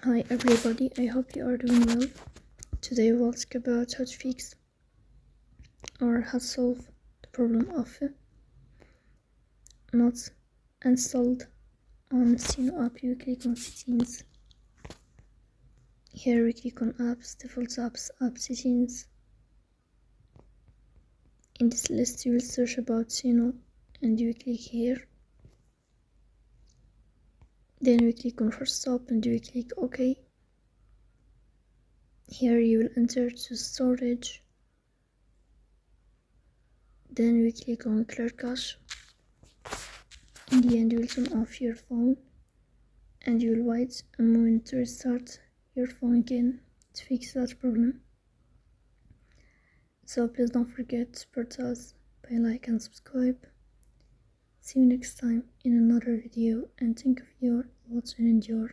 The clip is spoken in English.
Hi everybody, I hope you are doing well. Today we'll talk about how to fix or how to solve the problem of not installed on Suno app. You click on settings. Here we click on apps, default apps, app settings. In this list you will search about Suno and you click here. Then we click on first stop and we click OK. Here you will enter to storage. Then we click on clear cache. In the end you will turn off your phone and you will wait a moment to restart your phone again to fix that problem. So please don't forget to support us by like and subscribe. See you next time in another video, and thank you for your watching and your